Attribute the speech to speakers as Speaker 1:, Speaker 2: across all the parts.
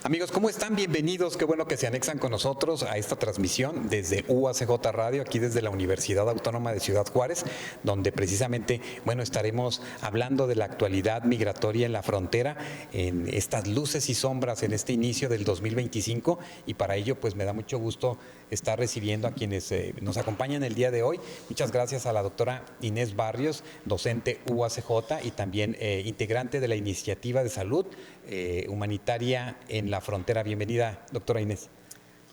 Speaker 1: Amigos, ¿cómo están? Bienvenidos. Qué bueno que se anexan con nosotros a esta transmisión desde UACJ Radio, aquí desde la Universidad Autónoma de Ciudad Juárez, donde precisamente, estaremos hablando de la actualidad migratoria en la frontera, en estas luces y sombras en este inicio del 2025, y para ello, pues me da mucho gusto estar recibiendo a quienes nos acompañan el día de hoy. Muchas gracias a la doctora Inés Barrios, docente UACJ y también integrante de la Iniciativa de Salud Humanitaria en la Frontera. Bienvenida, doctora Inés.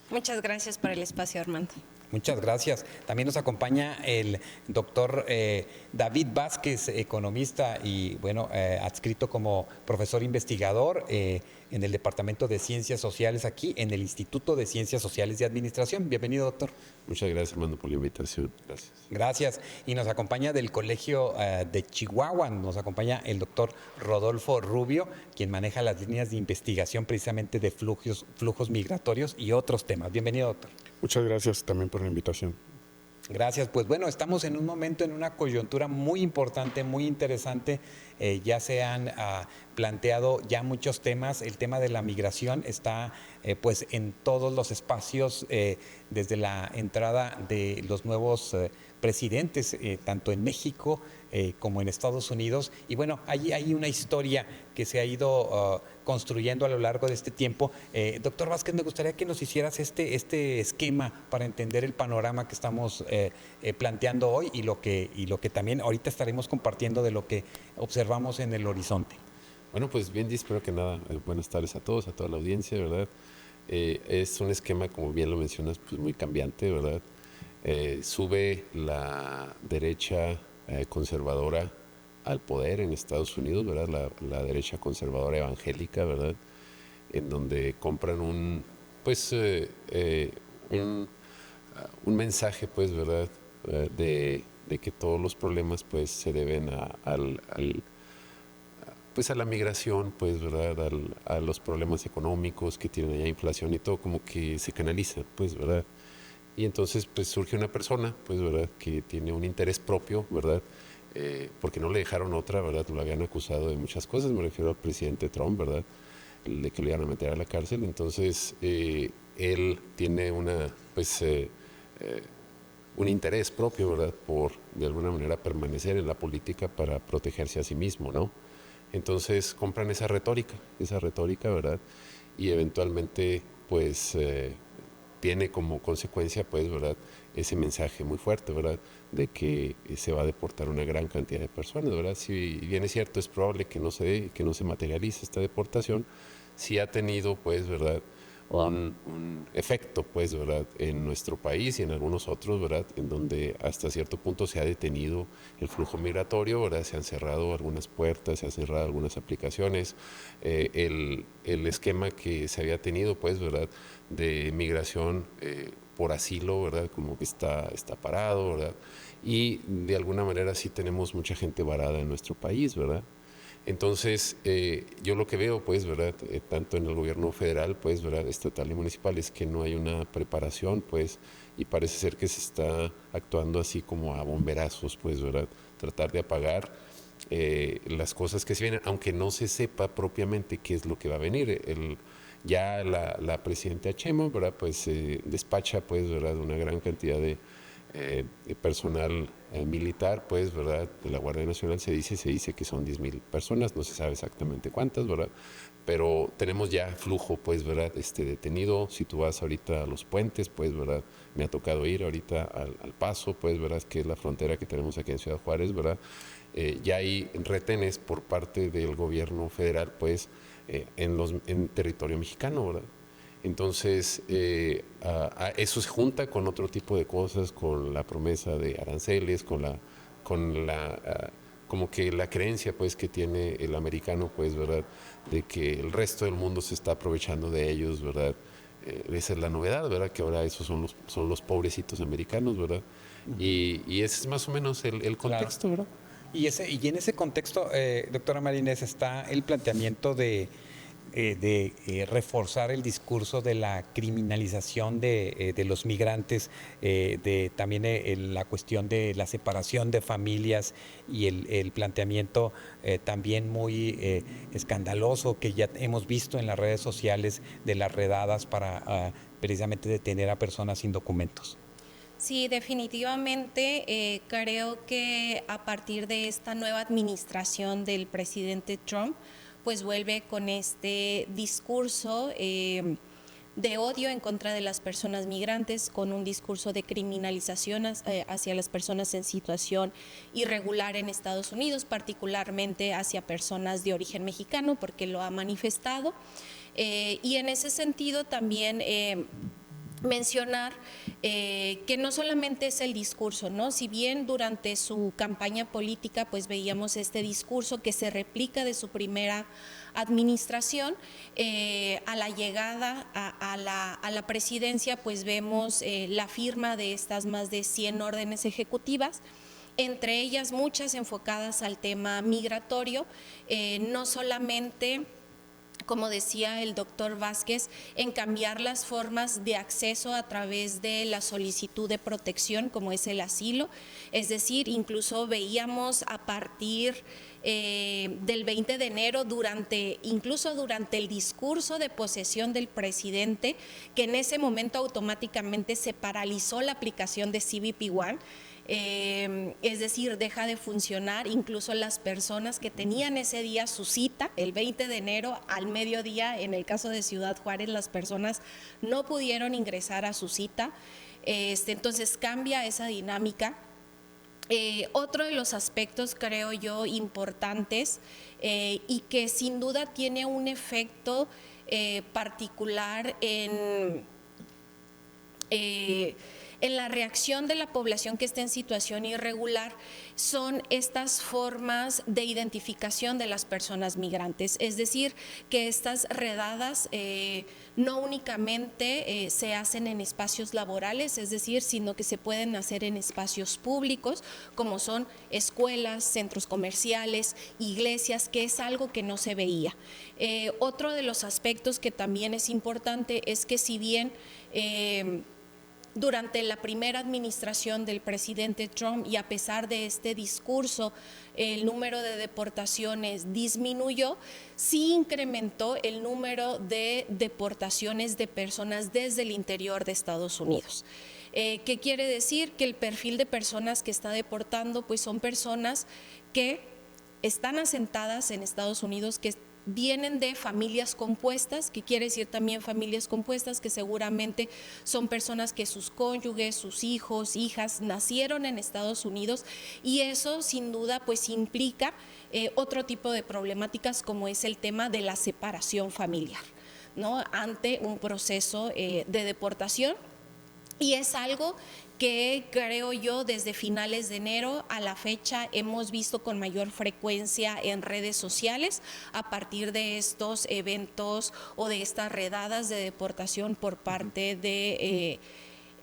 Speaker 2: Muchas gracias por el espacio, Armando.
Speaker 1: Muchas gracias. También nos acompaña el doctor David Vázquez, economista y adscrito como profesor investigador en el Departamento de Ciencias Sociales aquí en el Instituto de Ciencias Sociales y Administración. Bienvenido, doctor.
Speaker 3: Muchas gracias, Armando, por la invitación. Gracias.
Speaker 1: Gracias. Y nos acompaña del Colegio de Chihuahua, nos acompaña el doctor Rodolfo Rubio, quien maneja las líneas de investigación precisamente de flujos migratorios y otros temas. Bienvenido, doctor.
Speaker 3: Muchas gracias también por la invitación.
Speaker 1: Gracias. Pues estamos en un momento, en una coyuntura muy importante, muy interesante. Ya se han planteado ya muchos temas. El tema de la migración está pues en todos los espacios, desde la entrada de los nuevos presidentes, tanto en México como en Estados Unidos. Y hay una historia que se ha ido construyendo a lo largo de este tiempo. Doctor Vázquez, me gustaría que nos hicieras este esquema para entender el panorama que estamos planteando hoy y lo que también ahorita estaremos compartiendo de lo que observamos en el horizonte.
Speaker 3: Bueno, pues bien, espero que nada, buenas tardes a todos, a toda la audiencia, ¿verdad? Es un esquema, como bien lo mencionas, pues muy cambiante, ¿verdad? Sube la derecha conservadora al poder en Estados Unidos, ¿verdad? La derecha conservadora evangélica, ¿verdad? En donde compran un mensaje, pues, ¿verdad? De que todos los problemas, pues, se deben a la migración, pues, ¿verdad? A los problemas económicos que tienen allá, inflación y todo, como que se canaliza, pues, ¿verdad? Y entonces, pues, surge una persona, pues, ¿verdad? Que tiene un interés propio, ¿verdad? Porque no le dejaron otra, ¿verdad? Lo habían acusado de muchas cosas, me refiero al presidente Trump, ¿verdad? De que lo iban a meter a la cárcel. Entonces, él tiene un interés propio, ¿verdad? Por, de alguna manera, permanecer en la política para protegerse a sí mismo, ¿no? Entonces, compran esa retórica, ¿verdad? Y eventualmente, pues, tiene como consecuencia, pues, ¿verdad? Ese mensaje muy fuerte, ¿verdad? De que se va a deportar una gran cantidad de personas, ¿verdad? Si bien es cierto, es probable que no se materialice esta deportación, sí ha tenido, pues, ¿verdad? Un efecto, pues, ¿verdad? En nuestro país y en algunos otros, ¿verdad? En donde hasta cierto punto se ha detenido el flujo migratorio, ¿verdad? Se han cerrado algunas puertas, se han cerrado algunas aplicaciones. El esquema que se había tenido, pues, ¿verdad? De migración por asilo, ¿verdad? Como que está parado, ¿verdad? Y de alguna manera sí tenemos mucha gente varada en nuestro país, ¿verdad? Entonces, yo lo que veo, pues, ¿verdad? Tanto en el gobierno federal, pues, ¿verdad? Estatal y municipal, es que no hay una preparación, pues, y parece ser que se está actuando así como a bomberazos, pues, ¿verdad? Tratar de apagar las cosas que se vienen, aunque no se sepa propiamente qué es lo que va a venir. Ya la presidenta Sheinbaum, ¿verdad? Pues despacha, pues, ¿verdad? Una gran cantidad de personal militar, pues, ¿verdad? De la Guardia Nacional se dice que son 10,000 personas, no se sabe exactamente cuántas, ¿verdad? Pero tenemos ya flujo, pues, ¿verdad? Detenido. Si tú vas ahorita a los puentes, pues, ¿verdad? Me ha tocado ir ahorita al Paso, pues, ¿verdad? Que es la frontera que tenemos aquí en Ciudad Juárez, ¿verdad? Ya hay retenes por parte del gobierno federal, pues, en territorio mexicano, ¿verdad? Entonces, eso se junta con otro tipo de cosas, con la promesa de aranceles, como que la creencia, pues, que tiene el americano, pues, ¿verdad? De que el resto del mundo se está aprovechando de ellos, ¿verdad? Esa es la novedad, ¿verdad? Que ahora esos son los pobrecitos americanos, ¿verdad? Y ese es más o menos el contexto,
Speaker 1: claro.
Speaker 3: ¿verdad?
Speaker 1: Y en ese contexto, doctora María Inés, está el planteamiento de reforzar el discurso de la criminalización de los migrantes, de también la cuestión de la separación de familias y el planteamiento también muy escandaloso que ya hemos visto en las redes sociales de las redadas para precisamente detener a personas sin documentos.
Speaker 2: Sí, definitivamente creo que a partir de esta nueva administración del presidente Trump, pues vuelve con este discurso de odio en contra de las personas migrantes, con un discurso de criminalización hacia las personas en situación irregular en Estados Unidos, particularmente hacia personas de origen mexicano, porque lo ha manifestado. Y en ese sentido también mencionar que no solamente es el discurso, ¿no? Si bien durante su campaña política pues veíamos este discurso que se replica de su primera administración, a la llegada a la presidencia pues vemos la firma de estas más de 100 órdenes ejecutivas, entre ellas muchas enfocadas al tema migratorio, no solamente, como decía el doctor Vázquez, en cambiar las formas de acceso a través de la solicitud de protección, como es el asilo, es decir, incluso veíamos a partir del 20 de enero, incluso durante el discurso de posesión del presidente, que en ese momento automáticamente se paralizó la aplicación de CBP One. Es decir, deja de funcionar incluso las personas que tenían ese día su cita, el 20 de enero al mediodía, en el caso de Ciudad Juárez, las personas no pudieron ingresar a su cita, entonces cambia esa dinámica. Otro de los aspectos, creo yo, importantes y que sin duda tiene un efecto particular en la reacción de la población que está en situación irregular, son estas formas de identificación de las personas migrantes. Es decir, que estas redadas no únicamente se hacen en espacios laborales, es decir, sino que se pueden hacer en espacios públicos, como son escuelas, centros comerciales, iglesias, que es algo que no se veía. Otro de los aspectos que también es importante es que si bien durante la primera administración del presidente Trump y a pesar de este discurso, el número de deportaciones disminuyó, sí incrementó el número de deportaciones de personas desde el interior de Estados Unidos. ¿Qué quiere decir? Que el perfil de personas que está deportando pues son personas que están asentadas en Estados Unidos, que vienen de familias compuestas, que quiere decir también familias compuestas, que seguramente son personas que sus cónyuges, sus hijos, hijas nacieron en Estados Unidos, y eso sin duda pues implica otro tipo de problemáticas, como es el tema de la separación familiar, ¿no? Ante un proceso de deportación. Y es algo que creo yo desde finales de enero a la fecha hemos visto con mayor frecuencia en redes sociales a partir de estos eventos o de estas redadas de deportación por parte de,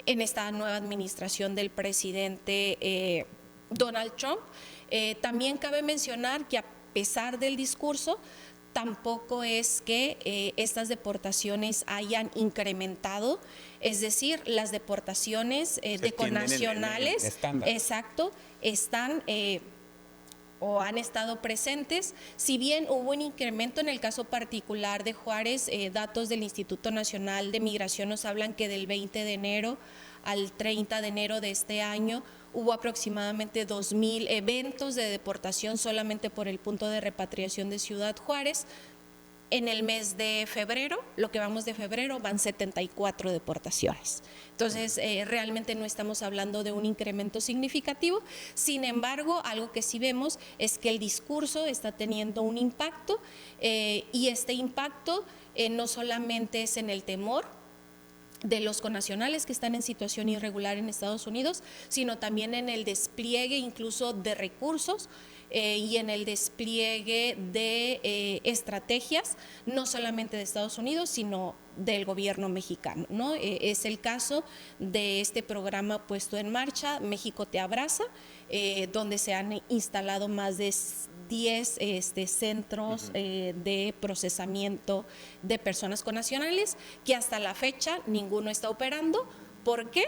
Speaker 2: en esta nueva administración del presidente Donald Trump. También cabe mencionar que a pesar del discurso, tampoco es que estas deportaciones hayan incrementado, es decir, las deportaciones de connacionales, exacto, están o han estado presentes. Si bien hubo un incremento en el caso particular de Juárez, datos del Instituto Nacional de Migración nos hablan que del 20 de enero al 30 de enero de este año hubo aproximadamente 2,000 eventos de deportación solamente por el punto de repatriación de Ciudad Juárez. En el mes de febrero, lo que vamos de febrero, van 74 deportaciones. Entonces, realmente no estamos hablando de un incremento significativo. Sin embargo, algo que sí vemos es que el discurso está teniendo un impacto y este impacto no solamente es en el temor de los connacionales que están en situación irregular en Estados Unidos, sino también en el despliegue incluso de recursos y en el despliegue de estrategias, no solamente de Estados Unidos, sino del gobierno mexicano, ¿no? Es el caso de este programa puesto en marcha, México te abraza, donde se han instalado más de 10 centros de procesamiento de personas connacionales, que hasta la fecha ninguno está operando. ¿Por qué?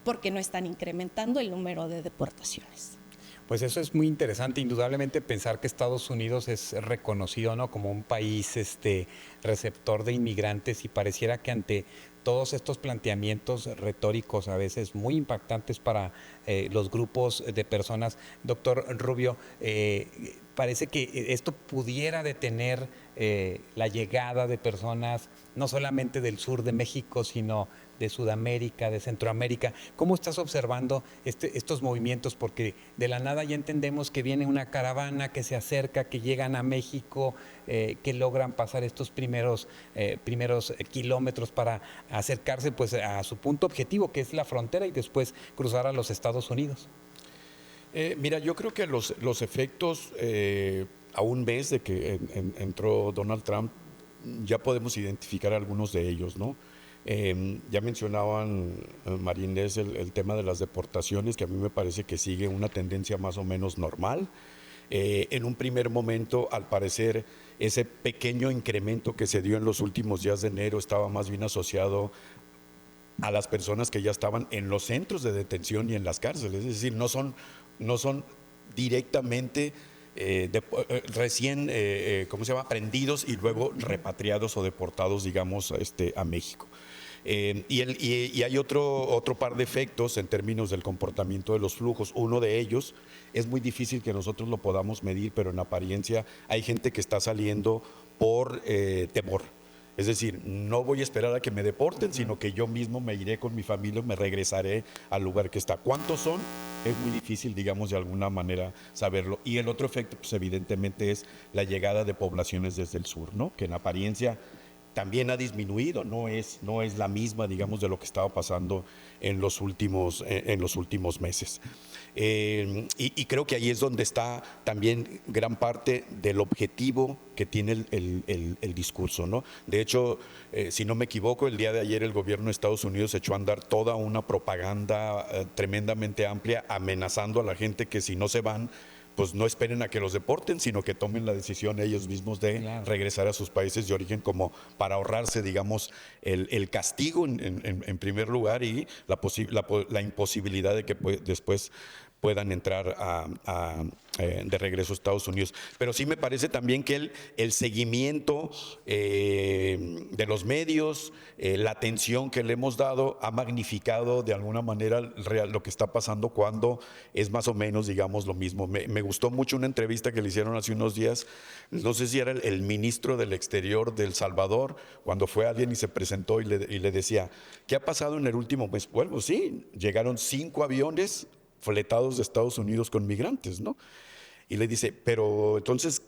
Speaker 2: Porque no están incrementando el número de deportaciones.
Speaker 1: Pues eso es muy interesante, indudablemente pensar que Estados Unidos es reconocido, ¿no?, como un país receptor de inmigrantes, y pareciera que ante todos estos planteamientos retóricos, a veces muy impactantes para los grupos de personas, doctor Rubio, parece que esto pudiera detener la llegada de personas no solamente del sur de México, sino de Sudamérica, de Centroamérica. ¿Cómo estás observando estos movimientos? Porque de la nada ya entendemos que viene una caravana que se acerca, que llegan a México, que logran pasar estos primeros kilómetros para acercarse pues a su punto objetivo, que es la frontera, y después cruzar a los Estados Unidos.
Speaker 4: Mira, yo creo que los efectos a un mes de que entró Donald Trump, ya podemos identificar algunos de ellos, ¿no? Ya mencionaban, María Inés, el tema de las deportaciones, que a mí me parece que sigue una tendencia más o menos normal. En un primer momento, al parecer, ese pequeño incremento que se dio en los últimos días de enero estaba más bien asociado a las personas que ya estaban en los centros de detención y en las cárceles. Es decir, no son directamente recién aprendidos y luego repatriados o deportados, digamos, a México. Y hay otro par de efectos en términos del comportamiento de los flujos. Uno de ellos es muy difícil que nosotros lo podamos medir, pero en apariencia hay gente que está saliendo por temor. Es decir, no voy a esperar a que me deporten, sino que yo mismo me iré con mi familia, me regresaré al lugar que está. ¿Cuántos son? Es muy difícil, digamos, de alguna manera saberlo. Y el otro efecto, pues evidentemente, es la llegada de poblaciones desde el sur, ¿no? Que en apariencia también ha disminuido, no es la misma, digamos, de lo que estaba pasando en los últimos meses. Y creo que ahí es donde está también gran parte del objetivo que tiene el discurso, ¿no? De hecho, si no me equivoco, el día de ayer el gobierno de Estados Unidos echó a andar toda una propaganda tremendamente amplia, amenazando a la gente que si no se van, pues no esperen a que los deporten, sino que tomen la decisión ellos mismos de regresar a sus países de origen, como para ahorrarse, digamos, el castigo en primer lugar, y la imposibilidad de que después puedan entrar de regreso a Estados Unidos. Pero sí me parece también que el seguimiento de los medios, la atención que le hemos dado, ha magnificado de alguna manera lo que está pasando, cuando es más o menos, digamos, lo mismo. Me gustó mucho una entrevista que le hicieron hace unos días, no sé si era el ministro del Exterior de El Salvador, cuando fue alguien y se presentó y le decía, ¿qué ha pasado en el último mes? Bueno, sí, llegaron 5 aviones fletados de Estados Unidos con migrantes, ¿no? Y le dice, pero entonces,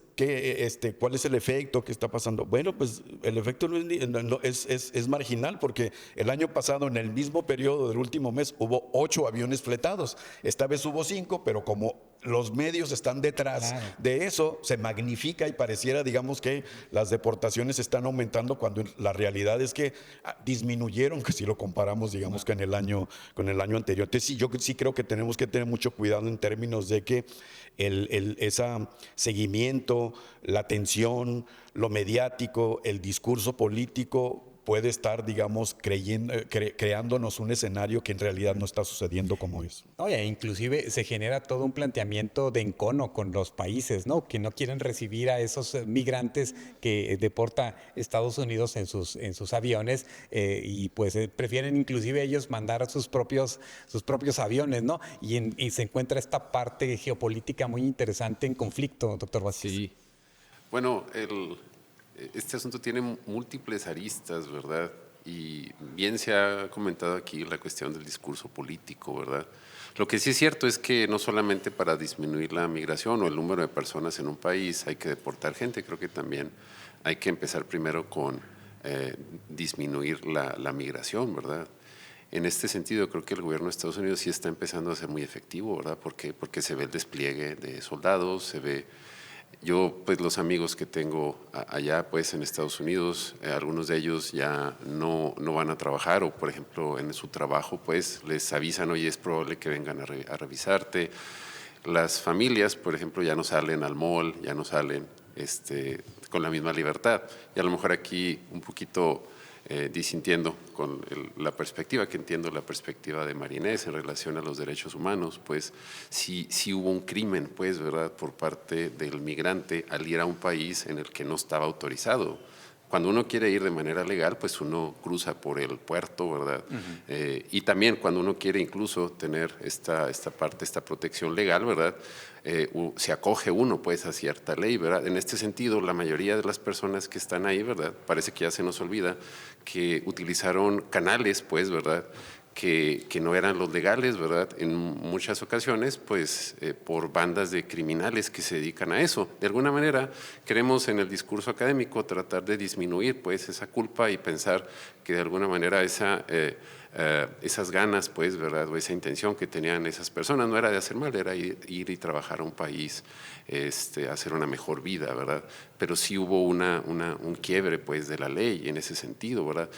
Speaker 4: ¿cuál es el efecto? ¿Qué está pasando? Bueno, pues el efecto es marginal, porque el año pasado, en el mismo periodo del último mes, hubo 8 aviones fletados. Esta vez hubo 5, pero como los medios están detrás de eso, se magnifica y pareciera, digamos, que las deportaciones están aumentando, cuando la realidad es que disminuyeron, que si lo comparamos, digamos, con el año anterior. Entonces, sí, yo sí creo que tenemos que tener mucho cuidado en términos de que ese seguimiento, la atención, lo mediático, el discurso político puede estar, digamos, creándonos un escenario que en realidad no está sucediendo como es.
Speaker 1: Oye, inclusive se genera todo un planteamiento de encono con los países, ¿no? Que no quieren recibir a esos migrantes que deporta Estados Unidos en sus aviones, y pues prefieren inclusive ellos mandar sus propios aviones, ¿no? Y se encuentra esta parte geopolítica muy interesante en conflicto, doctor Vázquez.
Speaker 3: Sí. Bueno, este asunto tiene múltiples aristas, ¿verdad? Y bien se ha comentado aquí la cuestión del discurso político, ¿verdad? Lo que sí es cierto es que no solamente para disminuir la migración o el número de personas en un país hay que deportar gente, creo que también hay que empezar primero con disminuir la migración, ¿verdad? En este sentido, creo que el gobierno de Estados Unidos sí está empezando a ser muy efectivo, ¿verdad? Porque se ve el despliegue de soldados, se ve... Yo, pues los amigos que tengo allá, pues en Estados Unidos, algunos de ellos ya no van a trabajar, o por ejemplo en su trabajo, pues les avisan, oye, es probable que vengan a revisarte. las familias, por ejemplo, ya no salen al mall, ya no salen con la misma libertad. Y a lo mejor aquí un poquito disintiendo con la perspectiva, que entiendo la perspectiva de Marinés en relación a los derechos humanos, pues sí hubo un crimen, pues, ¿verdad?, por parte del migrante al ir a un país en el que no estaba autorizado. Cuando uno quiere ir de manera legal, pues uno cruza por el puerto, ¿verdad? Y también cuando uno quiere incluso tener esta protección legal, ¿verdad? Se acoge uno, pues, a cierta ley, ¿verdad? En este sentido, la mayoría de las personas que están ahí, ¿verdad?, parece que ya se nos olvida que utilizaron canales, pues, ¿verdad?, que no eran los legales, ¿verdad?, en muchas ocasiones, pues, por bandas de criminales que se dedican a eso. De alguna manera, queremos en el discurso académico tratar de disminuir, pues, esa culpa y pensar que de alguna manera esas ganas, pues, ¿verdad?, o esa intención que tenían esas personas no era de hacer mal, era ir y trabajar a un país, hacer una mejor vida, ¿verdad? Pero sí hubo un quiebre, pues, de la ley en ese sentido, ¿verdad?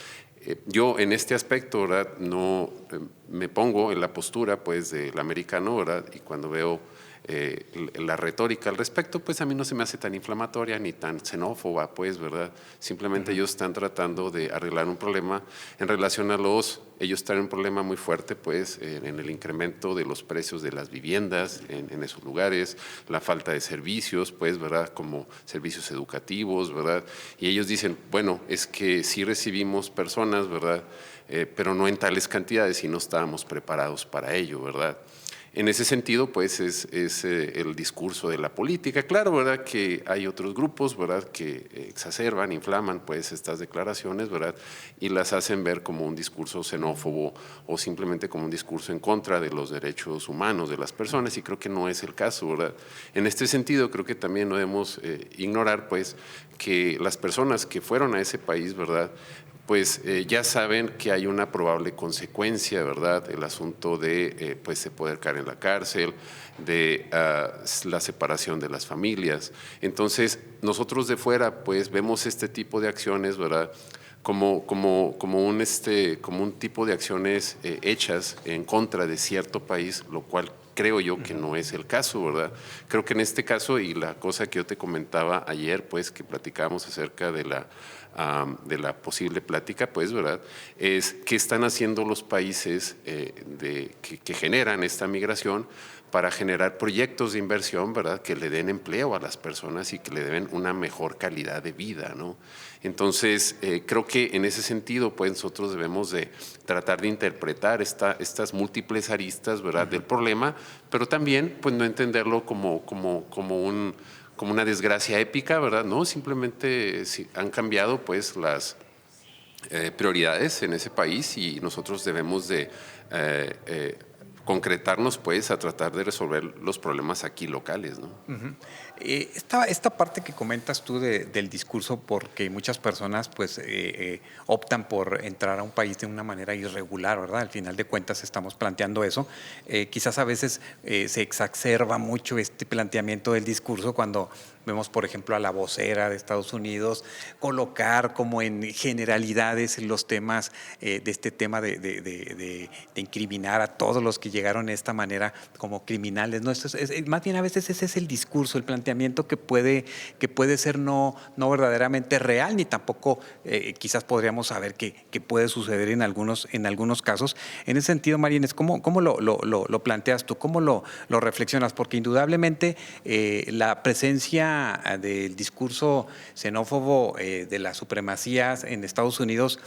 Speaker 3: Yo en este aspecto, ¿verdad?, no me pongo en la postura, pues, del americano, ¿verdad?, y cuando veo la retórica al respecto, pues a mí no se me hace tan inflamatoria ni tan xenófoba, pues, ¿verdad? Simplemente ellos están tratando de arreglar un problema en relación a ellos traen un problema muy fuerte, pues, en el incremento de los precios de las viviendas en esos lugares, la falta de servicios, pues, ¿verdad?, como servicios educativos, ¿verdad? Y ellos dicen, bueno, es que sí recibimos personas, ¿verdad?, pero no en tales cantidades y no estábamos preparados para ello, ¿verdad? En ese sentido, pues, es el discurso de la política. Claro, ¿verdad?, que hay otros grupos, ¿verdad?, que exacerban, inflaman, pues, estas declaraciones, ¿verdad?, y las hacen ver como un discurso xenófobo o simplemente como un discurso en contra de los derechos humanos de las personas, y creo que no es el caso, ¿verdad? En este sentido, creo que también no debemos ignorar, pues, que las personas que fueron a ese país, ¿verdad?, pues ya saben que hay una probable consecuencia, ¿verdad? El asunto de pues, poder caer en la cárcel, de la separación de las familias. Entonces, nosotros de fuera, pues, vemos este tipo de acciones, ¿verdad?, como un tipo de acciones hechas en contra de cierto país, lo cual creo yo que no es el caso, ¿verdad? Creo que en este caso, y la cosa que yo te comentaba ayer, pues, que platicábamos acerca de la posible plática, pues, ¿verdad?, es qué están haciendo los países que generan esta migración para generar proyectos de inversión, ¿verdad?, que le den empleo a las personas y que le den una mejor calidad de vida, ¿no? Entonces, creo que en ese sentido, pues, nosotros debemos de tratar de interpretar estas múltiples aristas, ¿verdad?, del problema, pero también, pues, no entenderlo como una desgracia épica, ¿verdad? No, simplemente han cambiado, pues, las prioridades en ese país y nosotros debemos de concretarnos, pues, a tratar de resolver los problemas aquí locales, ¿no?
Speaker 1: Esta parte que comentas tú del discurso, porque muchas personas pues optan por entrar a un país de una manera irregular, ¿verdad? Al final de cuentas estamos planteando eso. Quizás a veces se exacerba mucho este planteamiento del discurso cuando vemos, por ejemplo, a la vocera de Estados Unidos colocar como en generalidades los temas de este tema de incriminar a todos los que llegaron de esta manera como criminales, ¿no? Más bien a veces ese es el discurso, el planteamiento que puede ser no verdaderamente real, ni tampoco quizás podríamos saber que puede suceder en algunos casos. En ese sentido, Marínez, ¿cómo lo planteas tú? ¿Cómo lo reflexionas? Porque indudablemente la presencia del discurso xenófobo de las supremacías en Estados Unidos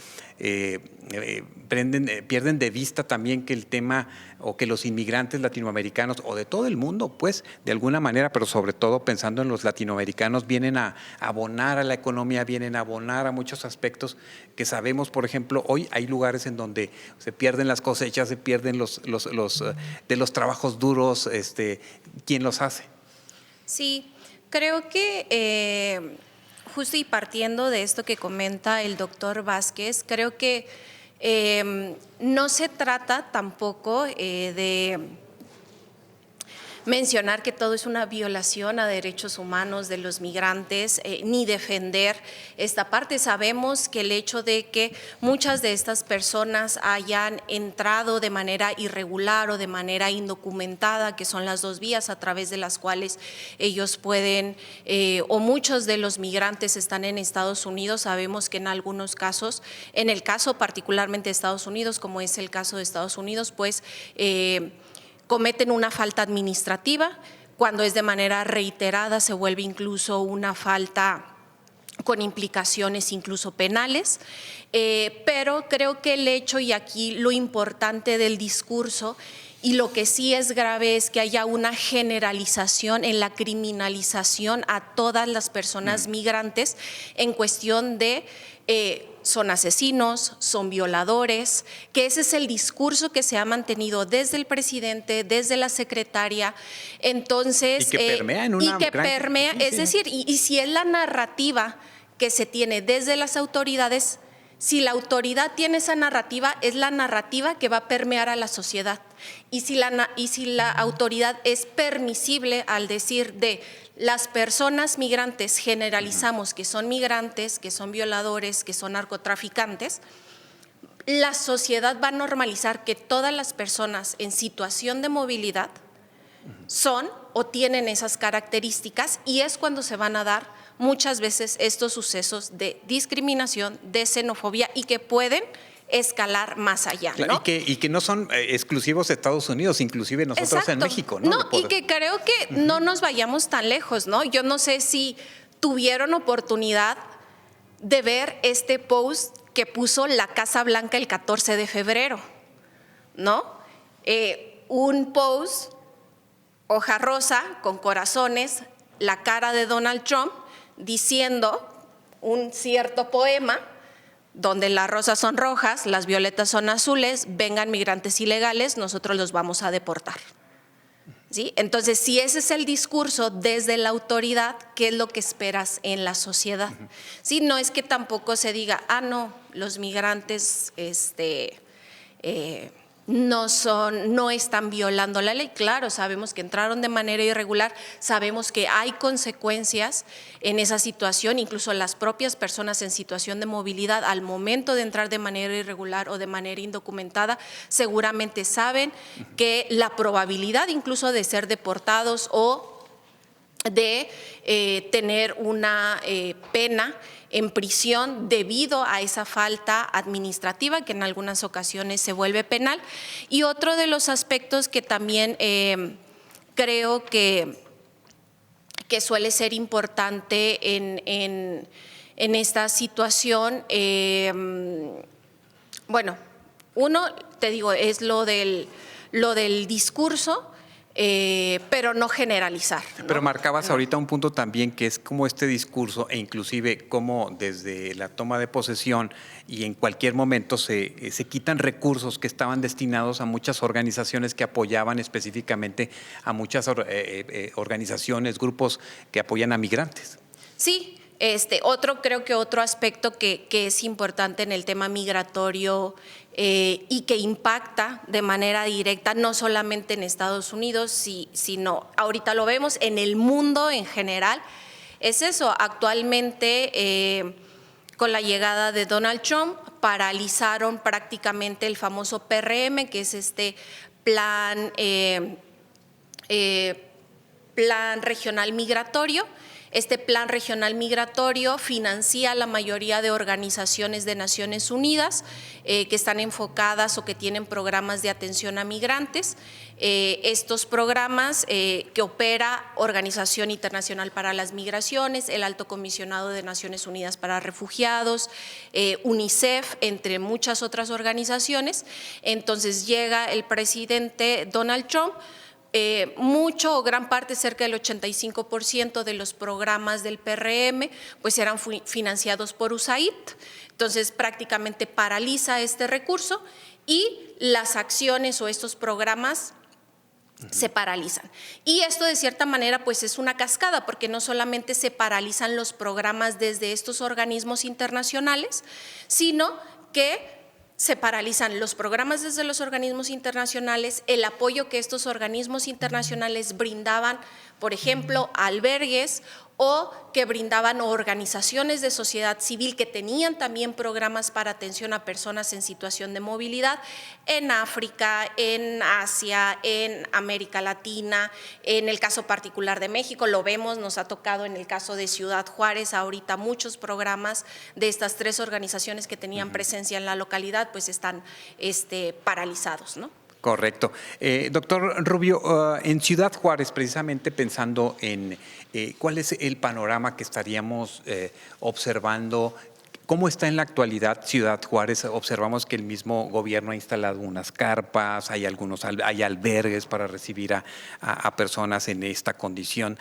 Speaker 1: pierden de vista también que el tema o que los inmigrantes latinoamericanos o de todo el mundo, pues, de alguna manera, pero sobre todo pensando en los latinoamericanos, vienen a abonar a la economía, vienen a abonar a muchos aspectos que sabemos. Por ejemplo, hoy hay lugares en donde se pierden las cosechas, se pierden de los trabajos duros, ¿quién los hace?
Speaker 5: Sí, creo que justo y partiendo de esto que comenta el doctor Vázquez, creo que no se trata tampoco mencionar que todo es una violación a derechos humanos de los migrantes, ni defender esta parte. Sabemos que el hecho de que muchas de estas personas hayan entrado de manera irregular o de manera indocumentada, que son las dos vías a través de las cuales ellos pueden, o muchos de los migrantes están en Estados Unidos, sabemos que en algunos casos, en el caso particularmente de Estados Unidos, como es el caso de Estados Unidos, pues cometen una falta administrativa. Cuando es de manera reiterada se vuelve incluso una falta con implicaciones incluso penales, pero creo que el hecho, y aquí lo importante del discurso, y lo que sí es grave es que haya una generalización en la criminalización a todas las personas migrantes en cuestión de son asesinos, son violadores, que ese es el discurso que se ha mantenido desde el presidente, desde la secretaria. Entonces,
Speaker 1: y que permea en una
Speaker 5: es decir, y si es la narrativa que se tiene desde las autoridades, si la autoridad tiene esa narrativa, es la narrativa que va a permear a la sociedad. Y si la autoridad es permisible al decir de las personas migrantes, generalizamos que son migrantes, que son violadores, que son narcotraficantes, la sociedad va a normalizar que todas las personas en situación de movilidad son o tienen esas características, y es cuando se van a dar muchas veces estos sucesos de discriminación, de xenofobia, y que pueden escalar más allá, ¿no?
Speaker 1: Claro, y que no son exclusivos de Estados Unidos, inclusive nosotros
Speaker 5: Exacto.
Speaker 1: en México, ¿no?
Speaker 5: Y que creo que no nos vayamos tan lejos, ¿no? Yo no sé si tuvieron oportunidad de ver este post que puso la Casa Blanca el 14 de febrero, ¿no? Un post, hoja rosa, con corazones, la cara de Donald Trump, diciendo un cierto poema donde las rosas son rojas, las violetas son azules, vengan migrantes ilegales, nosotros los vamos a deportar. ¿Sí? Entonces, si ese es el discurso desde la autoridad, ¿qué es lo que esperas en la sociedad? ¿Sí? No es que tampoco se diga, no, los migrantes no están violando la ley. Claro, sabemos que entraron de manera irregular, sabemos que hay consecuencias en esa situación, incluso las propias personas en situación de movilidad al momento de entrar de manera irregular o de manera indocumentada seguramente saben que la probabilidad incluso de ser deportados o de tener una pena en prisión debido a esa falta administrativa que en algunas ocasiones se vuelve penal. Y otro de los aspectos que también creo que suele ser importante en esta situación, bueno, uno, te digo, es lo del discurso, pero no generalizar, ¿no?
Speaker 1: Pero marcabas ahorita un punto también, que es como este discurso, e inclusive como desde la toma de posesión y en cualquier momento se quitan recursos que estaban destinados a muchas organizaciones que apoyaban específicamente a muchas organizaciones, grupos que apoyan a migrantes.
Speaker 5: Sí. Creo que otro aspecto que es importante en el tema migratorio y que impacta de manera directa no solamente en Estados Unidos, sino ahorita lo vemos en el mundo en general, es eso. Actualmente, con la llegada de Donald Trump, paralizaron prácticamente el famoso PRM, que es este plan regional migratorio. Este plan regional migratorio financia la mayoría de organizaciones de Naciones Unidas que están enfocadas o que tienen programas de atención a migrantes. Estos programas que opera Organización Internacional para las Migraciones, el Alto Comisionado de Naciones Unidas para Refugiados, UNICEF, entre muchas otras organizaciones. Entonces llega el presidente Donald Trump. Mucho o gran parte, cerca del 85% de los programas del PRM pues eran financiados por USAID. Entonces prácticamente paraliza este recurso y las acciones o estos programas se paralizan. Y esto de cierta manera pues es una cascada, porque no solamente se paralizan los programas desde estos organismos internacionales, sino que se paralizan los programas desde los organismos internacionales, el apoyo que estos organismos internacionales brindaban, por ejemplo, a albergues o que brindaban organizaciones de sociedad civil que tenían también programas para atención a personas en situación de movilidad en África, en Asia, en América Latina. En el caso particular de México, lo vemos, nos ha tocado en el caso de Ciudad Juárez, ahorita muchos programas de estas 3 organizaciones que tenían presencia en la localidad, pues están paralizados, ¿no?
Speaker 1: Correcto. Doctor Rubio, en Ciudad Juárez, precisamente pensando en cuál es el panorama que estaríamos observando, ¿cómo está en la actualidad Ciudad Juárez? Observamos que el mismo gobierno ha instalado unas carpas, hay albergues para recibir a personas en esta condición.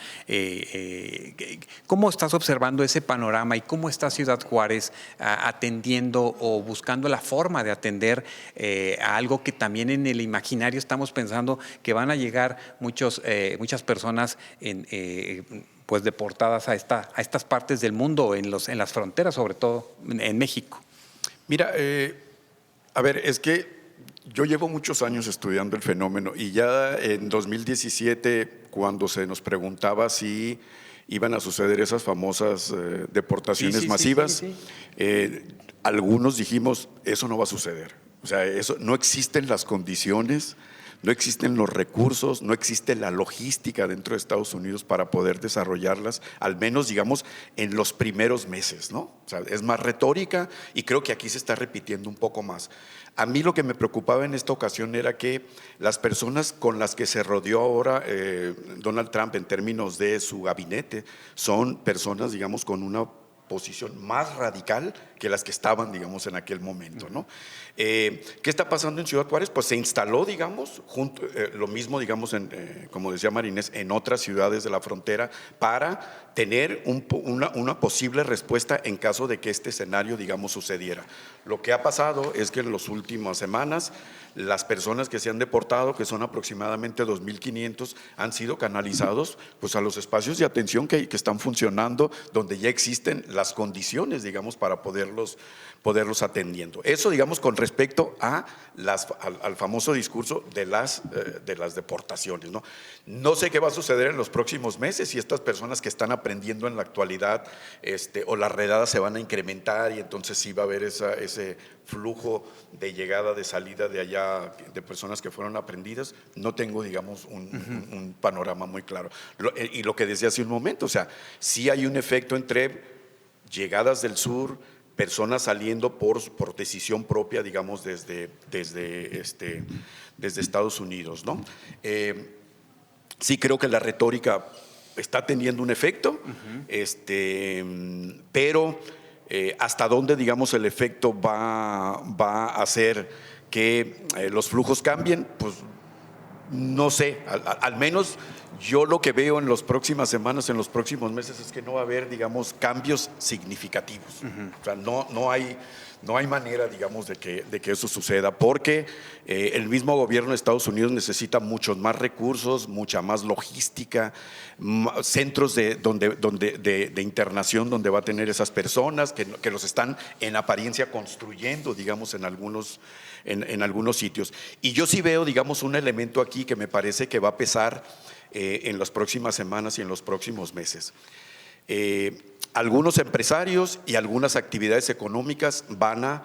Speaker 1: ¿Cómo estás observando ese panorama y cómo está Ciudad Juárez atendiendo o buscando la forma de atender a algo que también en el imaginario estamos pensando que van a llegar muchas personas pues deportadas a estas partes del mundo, en las fronteras, sobre todo en México?
Speaker 4: Mira, a ver, es que yo llevo muchos años estudiando el fenómeno y ya en 2017, cuando se nos preguntaba si iban a suceder esas famosas deportaciones masivas, algunos dijimos, eso no va a suceder. O sea, eso, no existen las condiciones, no existen los recursos, no existe la logística dentro de Estados Unidos para poder desarrollarlas, al menos, digamos, en los primeros meses, ¿no? O sea, es más retórica y creo que aquí se está repitiendo un poco más. A mí lo que me preocupaba en esta ocasión era que las personas con las que se rodeó ahora Donald Trump en términos de su gabinete son personas, digamos, con una posición más radical que las que estaban, digamos, en aquel momento, ¿no? ¿Qué está pasando en Ciudad Juárez? Pues se instaló, digamos, lo mismo, digamos, como decía Marinés, en otras ciudades de la frontera para tener una posible respuesta en caso de que este escenario, digamos, sucediera. Lo que ha pasado es que en las últimas semanas las personas que se han deportado, que son aproximadamente 2.500, han sido canalizados pues, a los espacios de atención que están funcionando, donde ya existen las condiciones, digamos, para poderlos atendiendo. Eso, digamos, con respecto a al famoso discurso de las deportaciones, ¿no? No sé qué va a suceder en los próximos meses, si estas personas que están aprendiendo en la actualidad o las redadas se van a incrementar y entonces sí va a haber ese flujo de llegada, de salida de allá, de personas que fueron aprendidas. No tengo, digamos, un panorama muy claro. Y lo que decía hace un momento, o sea, sí hay un efecto entre llegadas del sur, personas saliendo por decisión propia, digamos, desde Estados Unidos, ¿no? Sí creo que la retórica está teniendo un efecto, pero hasta dónde, digamos, el efecto va a hacer que los flujos cambien, pues no sé, al menos yo lo que veo en las próximas semanas, en los próximos meses, es que no va a haber, digamos, cambios significativos. O sea, no hay manera, digamos, de que eso suceda, porque el mismo gobierno de Estados Unidos necesita muchos más recursos, mucha más logística, centros de internación donde va a tener esas personas que los están en apariencia construyendo, digamos, en algunos sitios. Y yo sí veo, digamos, un elemento aquí que me parece que va a pesar en las próximas semanas y en los próximos meses. Algunos empresarios y algunas actividades económicas van a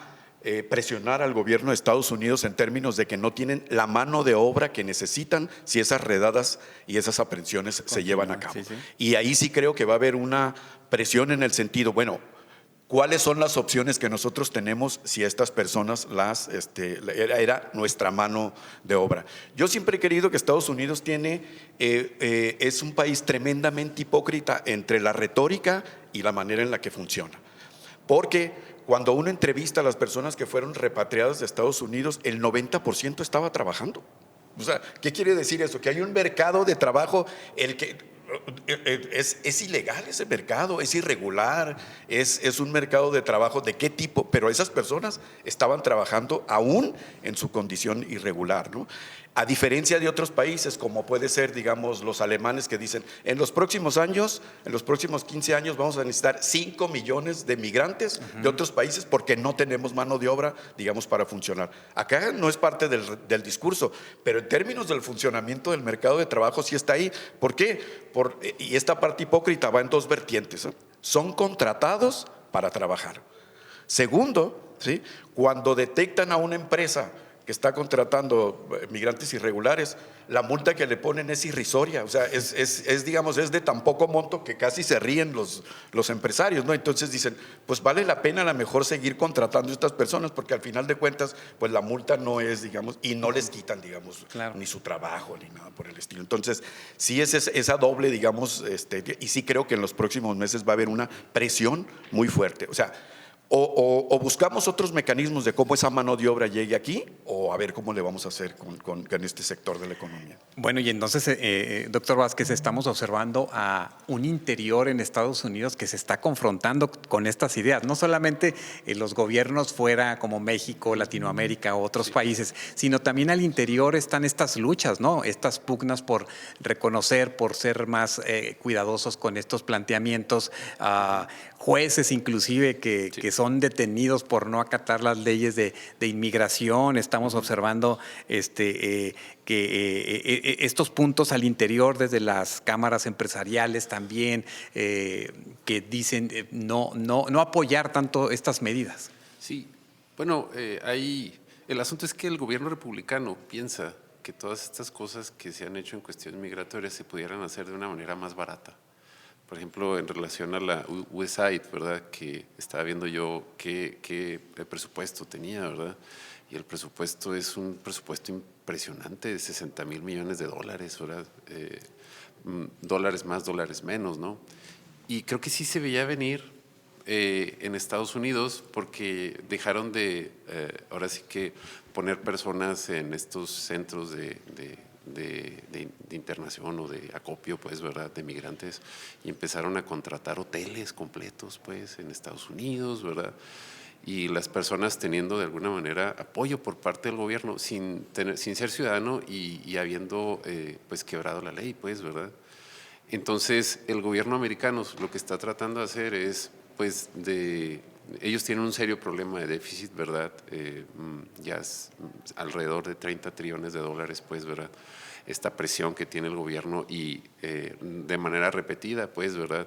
Speaker 4: presionar al gobierno de Estados Unidos en términos de que no tienen la mano de obra que necesitan si esas redadas y esas aprehensiones se llevan a cabo. Sí. Y ahí sí creo que va a haber una presión en el sentido, bueno, ¿cuáles son las opciones que nosotros tenemos si estas personas era nuestra mano de obra? Yo siempre he querido que Estados Unidos es un país tremendamente hipócrita entre la retórica y la manera en la que funciona. Porque cuando uno entrevista a las personas que fueron repatriadas de Estados Unidos, el 90% estaba trabajando. O sea, ¿qué quiere decir eso? Que hay un mercado de trabajo Es ilegal ese mercado, es irregular, es un mercado de trabajo de qué tipo, pero esas personas estaban trabajando aún en su condición irregular, ¿no? A diferencia de otros países, como puede ser, digamos, los alemanes que dicen, en los próximos años, en los próximos 15 años vamos a necesitar 5 millones de migrantes de otros países porque no tenemos mano de obra, digamos, para funcionar. Acá no es parte del discurso, pero en términos del funcionamiento del mercado de trabajo sí está ahí. ¿Por qué? Y esta parte hipócrita va en dos vertientes, ¿eh? Son contratados para trabajar. Segundo, ¿sí? Cuando detectan a una empresa que está contratando migrantes irregulares, la multa que le ponen es irrisoria, o sea, digamos, es de tan poco monto que casi se ríen los empresarios, ¿no? Entonces dicen, pues vale la pena a lo mejor seguir contratando a estas personas, porque al final de cuentas, pues la multa no es, digamos, y no les quitan, digamos, claro, ni su trabajo, ni nada por el estilo. Entonces, sí es esa doble, digamos, y sí creo que en los próximos meses va a haber una presión muy fuerte, o sea, o buscamos otros mecanismos de cómo esa mano de obra llegue aquí, o a ver cómo le vamos a hacer con este sector de la economía.
Speaker 1: Bueno, y entonces, doctor Vázquez, estamos observando a un interior en Estados Unidos que se está confrontando con estas ideas, no solamente los gobiernos fuera como México, Latinoamérica o otros países, sino también al interior están estas luchas, ¿no? Estas pugnas por reconocer, por ser más cuidadosos con estos planteamientos, jueces inclusive que son detenidos por no acatar las leyes de inmigración. Estamos observando que estos puntos al interior desde las cámaras empresariales también que dicen no apoyar tanto estas medidas.
Speaker 3: Sí, bueno, el asunto es que el gobierno republicano piensa que todas estas cosas que se han hecho en cuestiones migratorias se pudieran hacer de una manera más barata. Por ejemplo, en relación a la USAID, ¿verdad? Que estaba viendo yo qué presupuesto tenía, ¿verdad? Y el presupuesto es un presupuesto impresionante de 60,000 millones de dólares, ¿verdad? Dólares más, dólares menos, ¿no? Y creo que sí se veía venir en Estados Unidos porque dejaron de, ahora sí que poner personas en estos centros de internación o de acopio, pues, ¿verdad?, de migrantes, y empezaron a contratar hoteles completos, pues, en Estados Unidos, ¿verdad?, y las personas teniendo de alguna manera apoyo por parte del gobierno sin ser ciudadano y habiendo, pues, quebrado la ley, pues, ¿verdad? Entonces, el gobierno americano lo que está tratando de hacer es, pues, ellos tienen un serio problema de déficit, ¿verdad? Ya es alrededor de 30 trillones de dólares, pues, ¿verdad? Esta presión que tiene el gobierno y de manera repetida, pues, ¿verdad?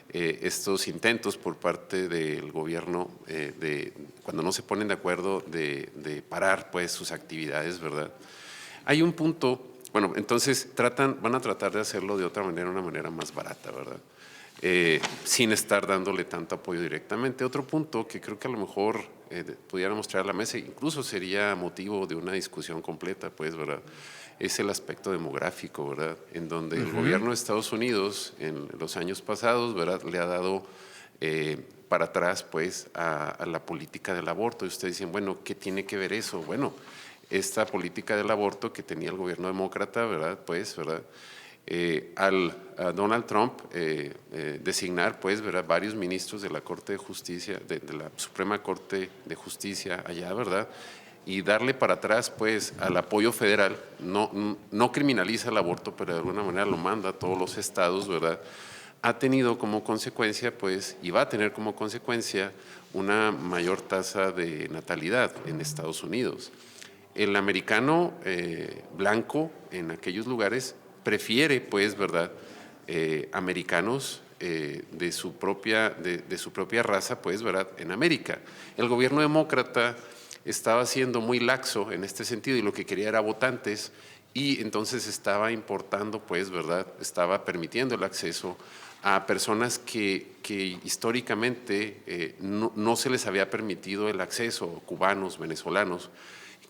Speaker 3: Estos intentos por parte del gobierno cuando no se ponen de acuerdo de parar, pues, sus actividades, ¿verdad? Hay un punto, bueno, entonces van a tratar de hacerlo de otra manera, una manera más barata, ¿verdad? Sin estar dándole tanto apoyo directamente. Otro punto que creo que a lo mejor pudiéramos traer a la mesa, incluso sería motivo de una discusión completa, pues, ¿verdad?, es el aspecto demográfico, ¿verdad?, en donde el gobierno de Estados Unidos en los años pasados, ¿verdad?, le ha dado para atrás, pues, a la política del aborto. Y ustedes dicen, bueno, ¿qué tiene que ver eso? Bueno, esta política del aborto que tenía el gobierno demócrata, ¿verdad?, pues, ¿verdad?, a Donald Trump designar, pues, ¿verdad?, varios ministros de la Corte de Justicia, de la Suprema Corte de Justicia allá, ¿verdad?, y darle para atrás, pues, al apoyo federal, no criminaliza el aborto, pero de alguna manera lo manda a todos los estados, ¿verdad?, ha tenido como consecuencia, pues, y va a tener como consecuencia una mayor tasa de natalidad en Estados Unidos. El americano blanco en aquellos lugares prefiere, pues, ¿verdad?, americanos de su propia raza, pues, ¿verdad?, en América. El gobierno demócrata estaba siendo muy laxo en este sentido y lo que quería era votantes, y entonces estaba importando, pues, ¿verdad?, estaba permitiendo el acceso a personas que históricamente no se les había permitido el acceso, cubanos, venezolanos,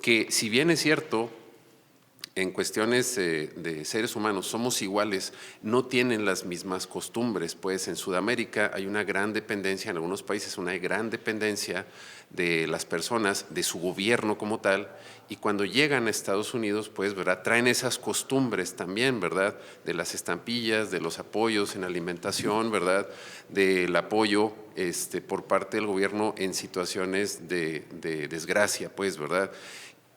Speaker 3: que si bien es cierto, en cuestiones de seres humanos somos iguales, no tienen las mismas costumbres. Pues en Sudamérica hay una gran dependencia, en algunos países una gran dependencia de las personas, de su gobierno como tal, y cuando llegan a Estados Unidos, pues, ¿verdad?, traen esas costumbres también, ¿verdad?, de las estampillas, de los apoyos en alimentación, ¿verdad?, del apoyo por parte del gobierno en situaciones de desgracia, pues, ¿verdad?,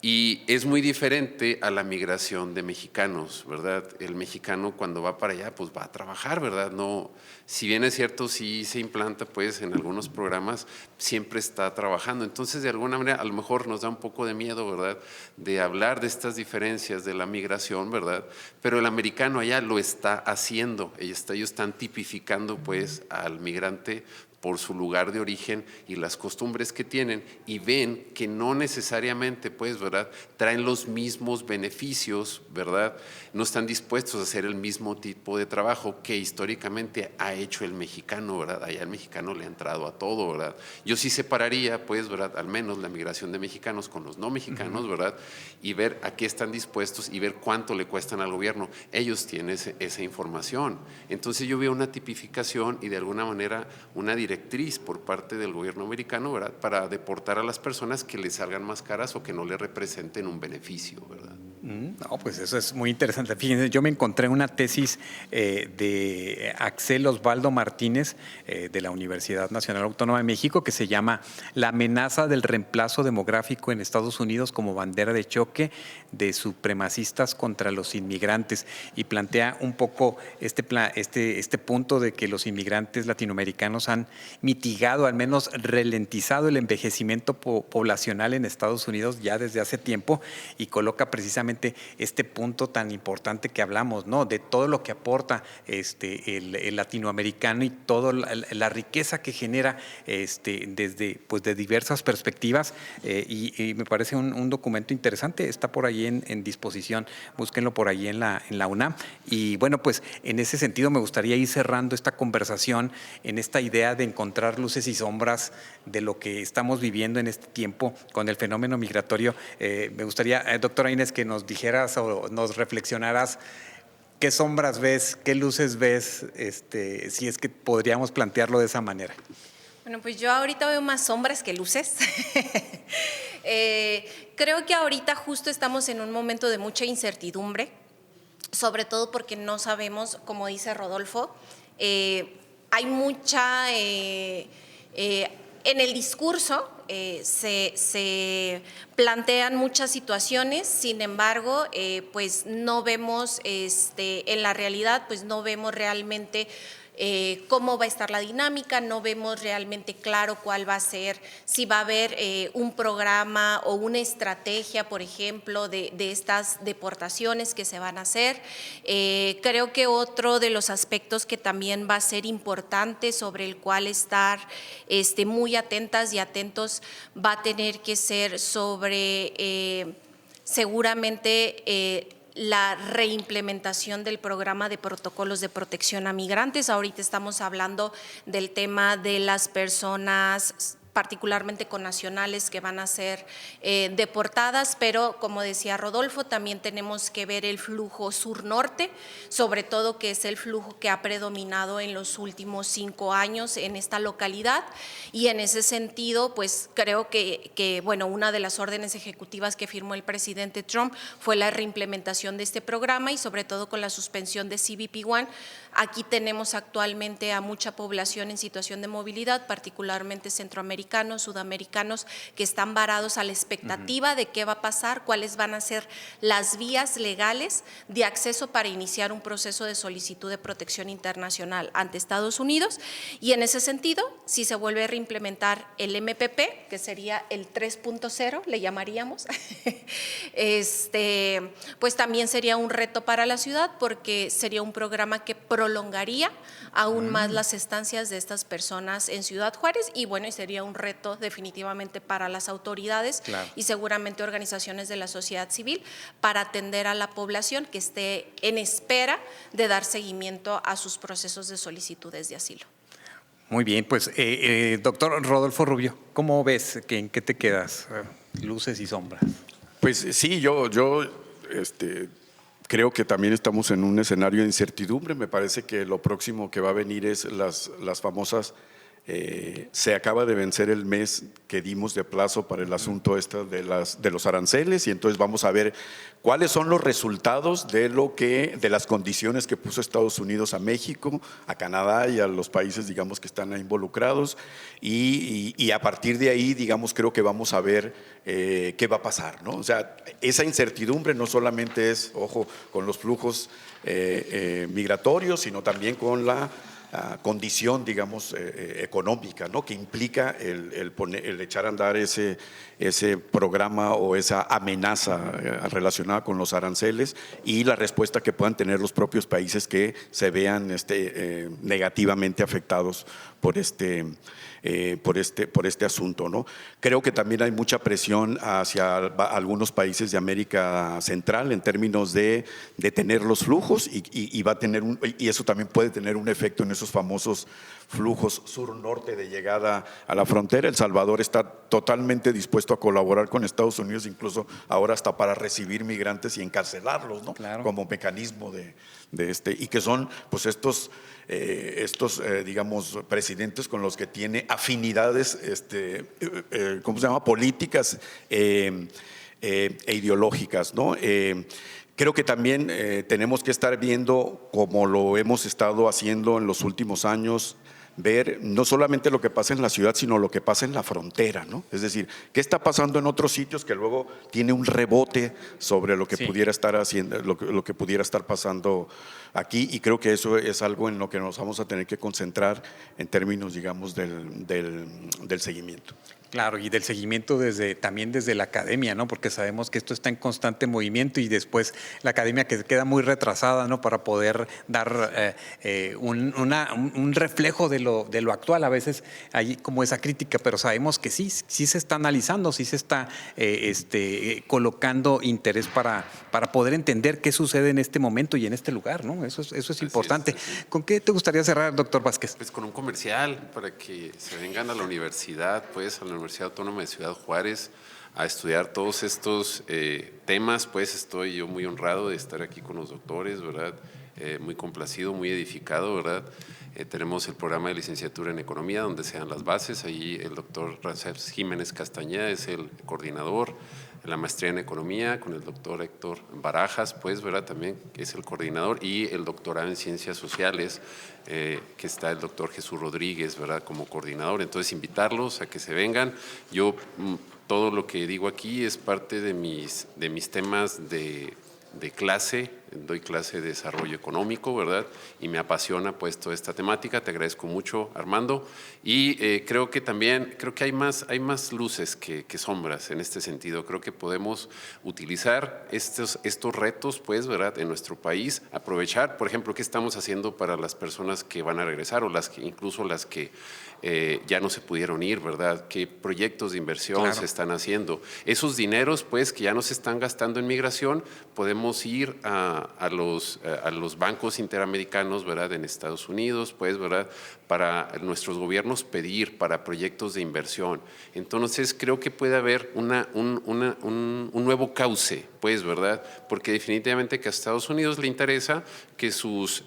Speaker 3: y es muy diferente a la migración de mexicanos, ¿verdad? El mexicano cuando va para allá, pues va a trabajar, ¿verdad? No, si bien es cierto, sí se implanta, pues en algunos programas siempre está trabajando. Entonces, de alguna manera, a lo mejor nos da un poco de miedo, ¿verdad?, de hablar de estas diferencias de la migración, ¿verdad? Pero el americano allá lo está haciendo. Ellos están tipificando, pues, al migrante por su lugar de origen y las costumbres que tienen, y ven que no necesariamente, pues, ¿verdad?, traen los mismos beneficios, ¿verdad? No están dispuestos a hacer el mismo tipo de trabajo que históricamente ha hecho el mexicano, ¿verdad? Allá el mexicano le ha entrado a todo, ¿verdad? Yo sí separaría, pues, ¿verdad?, al menos la migración de mexicanos con los no mexicanos, ¿verdad?, y ver a qué están dispuestos y ver cuánto le cuestan al gobierno. Ellos tienen esa información. Entonces yo veo una tipificación y de alguna manera una directriz por parte del gobierno americano, ¿verdad?, para deportar a las personas que les salgan más caras o que no les representen un beneficio, ¿verdad?
Speaker 1: No, pues eso es muy interesante. Fíjense, yo me encontré una tesis de Axel Osvaldo Martínez de la Universidad Nacional Autónoma de México que se llama La amenaza del reemplazo demográfico en Estados Unidos como bandera de choque de supremacistas contra los inmigrantes, y plantea un poco este punto de que los inmigrantes latinoamericanos han mitigado, al menos ralentizado el envejecimiento poblacional en Estados Unidos ya desde hace tiempo, y coloca precisamente este punto tan importante que hablamos, ¿no?, de todo lo que aporta el latinoamericano y toda la riqueza que genera desde, pues, de diversas perspectivas, y me parece un documento interesante. Está por ahí en disposición, búsquenlo por ahí en la UNAM. Y bueno, pues en ese sentido me gustaría ir cerrando esta conversación en esta idea de encontrar luces y sombras de lo que estamos viviendo en este tiempo con el fenómeno migratorio. Me gustaría, doctora Inés, que nos dijeras o nos reflexionaras qué sombras ves, qué luces ves, si es que podríamos plantearlo de esa manera.
Speaker 5: Bueno, pues yo ahorita veo más sombras que luces. Creo que ahorita justo estamos en un momento de mucha incertidumbre, sobre todo porque no sabemos, como dice Rodolfo, hay mucha… en el discurso se plantean muchas situaciones, sin embargo, pues no vemos, en la realidad, pues no vemos realmente cómo va a estar la dinámica, no vemos realmente claro cuál va a ser, si va a haber un programa o una estrategia, por ejemplo, de estas deportaciones que se van a hacer. Creo que otro de los aspectos que también va a ser importante, sobre el cual estar muy atentas y atentos, va a tener que ser sobre seguramente la reimplementación del programa de protocolos de protección a migrantes. Ahorita estamos hablando del tema de las personas particularmente connacionales que van a ser deportadas, pero como decía Rodolfo, también tenemos que ver el flujo sur-norte, sobre todo que es el flujo que ha predominado en los últimos 5 años en esta localidad, y en ese sentido, pues creo que bueno, una de las órdenes ejecutivas que firmó el presidente Trump fue la reimplementación de este programa, y sobre todo con la suspensión de CBP-1. Aquí tenemos actualmente a mucha población en situación de movilidad, particularmente centroamericanos, sudamericanos, que están varados a la expectativa de qué va a pasar, cuáles van a ser las vías legales de acceso para iniciar un proceso de solicitud de protección internacional ante Estados Unidos. Y en ese sentido, si se vuelve a reimplementar el MPP, que sería el 3.0, le llamaríamos, pues también sería un reto para la ciudad, porque sería un programa que prolongaría aún más las estancias de estas personas en Ciudad Juárez, y bueno, y sería un reto definitivamente para las autoridades, claro, y seguramente organizaciones de la sociedad civil, para atender a la población que esté en espera de dar seguimiento a sus procesos de solicitudes de asilo.
Speaker 1: Muy bien, pues doctor Rodolfo Rubio, ¿cómo ves? ¿En qué te quedas? Luces y sombras.
Speaker 4: Pues sí, yo creo que también estamos en un escenario de incertidumbre. Me parece que lo próximo que va a venir es las famosas… se acaba de vencer el mes que dimos de plazo para el asunto de los aranceles, y entonces vamos a ver cuáles son los resultados de las condiciones que puso Estados Unidos a México, a Canadá y a los países, digamos, que están involucrados, y a partir de ahí, digamos, creo que vamos a ver qué va a pasar, ¿no? O sea, esa incertidumbre no solamente es, ojo, con los flujos migratorios, sino también con la condición, digamos, económica, ¿no? Que implica el echar a andar ese programa o esa amenaza relacionada con los aranceles, y la respuesta que puedan tener los propios países que se vean negativamente afectados por este asunto, ¿no? Creo que también hay mucha presión hacia algunos países de América Central en términos de detener los flujos, y va a tener y eso también puede tener un efecto en esos famosos flujos sur-norte de llegada a la frontera. El Salvador está totalmente dispuesto a colaborar con Estados Unidos, incluso ahora hasta para recibir migrantes y encarcelarlos, ¿no?
Speaker 1: Claro.
Speaker 4: Como mecanismo y que son pues estos digamos, presidentes con los que tiene afinidades, ¿cómo se llama?, políticas e ideológicas, ¿no? Creo que también tenemos que estar viendo, como lo hemos estado haciendo en los últimos años, ver no solamente lo que pasa en la ciudad, sino lo que pasa en la frontera, ¿no? Es decir, qué está pasando en otros sitios que luego tiene un rebote sobre lo que pudiera estar haciendo, lo que pudiera estar pasando aquí, y creo que eso es algo en lo que nos vamos a tener que concentrar en términos, digamos, del seguimiento.
Speaker 1: Claro, y del seguimiento también desde la academia, ¿no? Porque sabemos que esto está en constante movimiento, y después la academia que queda muy retrasada, ¿no? Para poder dar un reflejo de lo actual. A veces hay como esa crítica, pero sabemos que sí se está analizando, sí se está colocando interés para poder entender qué sucede en este momento y en este lugar, ¿no? Eso es importante.
Speaker 3: Así es.
Speaker 1: ¿Con qué te gustaría cerrar, doctor Vázquez?
Speaker 3: Pues con un comercial para que se vengan a la universidad, pues a la Universidad Autónoma de Ciudad Juárez, a estudiar todos estos temas. Pues estoy yo muy honrado de estar aquí con los doctores, ¿verdad? Muy complacido, muy edificado, ¿verdad? Tenemos el programa de licenciatura en Economía, donde se dan las bases. Ahí el doctor Ramsés Jiménez Castañeda es el coordinador. La maestría en Economía con el doctor Héctor Barajas, pues, ¿verdad? También es el coordinador, y el doctorado en Ciencias Sociales, que está el doctor Jesús Rodríguez, ¿verdad? Como coordinador. Entonces, invitarlos a que se vengan. Yo, todo lo que digo aquí es parte de mis temas de clase. Doy clase de desarrollo económico, ¿verdad? Y me apasiona pues toda esta temática. Te agradezco mucho, Armando. Y creo que hay más luces que sombras en este sentido. Creo que podemos utilizar estos retos, pues, ¿verdad? En nuestro país, aprovechar, por ejemplo, qué estamos haciendo para las personas que van a regresar, o incluso las que ya no se pudieron ir, ¿verdad? ¿Qué proyectos de inversión se están haciendo? Esos dineros, pues, que ya no se están gastando en migración, podemos ir a los bancos interamericanos, ¿verdad? En Estados Unidos, pues, ¿verdad? Para nuestros gobiernos pedir para proyectos de inversión. Entonces, creo que puede haber un nuevo cauce, pues, ¿verdad? Porque definitivamente que a Estados Unidos le interesa que sus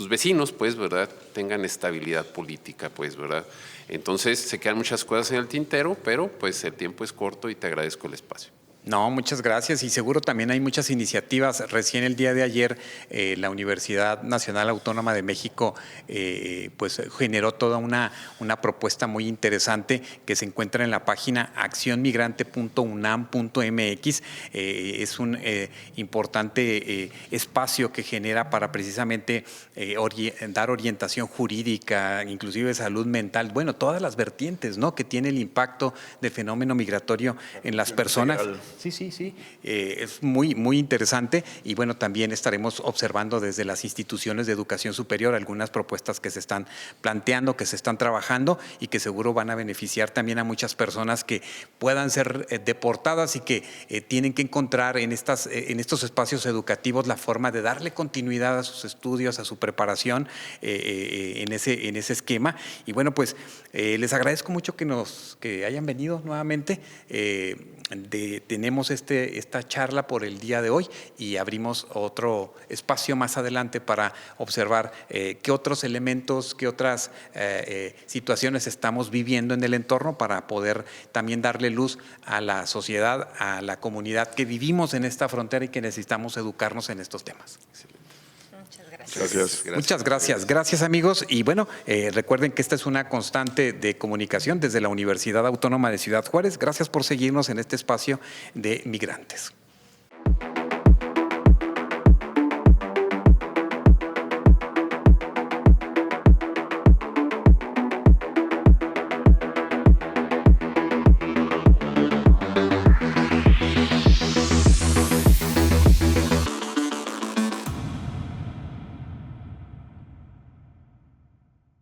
Speaker 3: vecinos, pues, ¿verdad?, tengan estabilidad política, pues, ¿verdad? Entonces, se quedan muchas cosas en el tintero, pero pues el tiempo es corto y te agradezco el espacio.
Speaker 1: No, muchas gracias, y seguro también hay muchas iniciativas. Recién el día de ayer la Universidad Nacional Autónoma de México pues generó toda una propuesta muy interesante que se encuentra en la página accionmigrante.unam.mx. Es un importante espacio que genera para precisamente dar orientación jurídica, inclusive salud mental, bueno, todas las vertientes, ¿no?, que tiene el impacto del fenómeno migratorio en las personas. Sí. Es muy interesante, y bueno, también estaremos observando desde las instituciones de educación superior algunas propuestas que se están planteando, que se están trabajando, y que seguro van a beneficiar también a muchas personas que puedan ser deportadas y que tienen que encontrar en estos espacios educativos la forma de darle continuidad a sus estudios, a su preparación en ese esquema. Y bueno, pues les agradezco mucho que hayan venido nuevamente. Tenemos tenemos esta charla por el día de hoy y abrimos otro espacio más adelante para observar qué otros elementos, qué otras situaciones estamos viviendo en el entorno para poder también darle luz a la sociedad, a la comunidad que vivimos en esta frontera y que necesitamos educarnos en estos temas.
Speaker 6: Gracias.
Speaker 1: Muchas gracias. Gracias, amigos. Y bueno, recuerden que esta es una constante de comunicación desde la Universidad Autónoma de Ciudad Juárez. Gracias por seguirnos en este espacio de migrantes.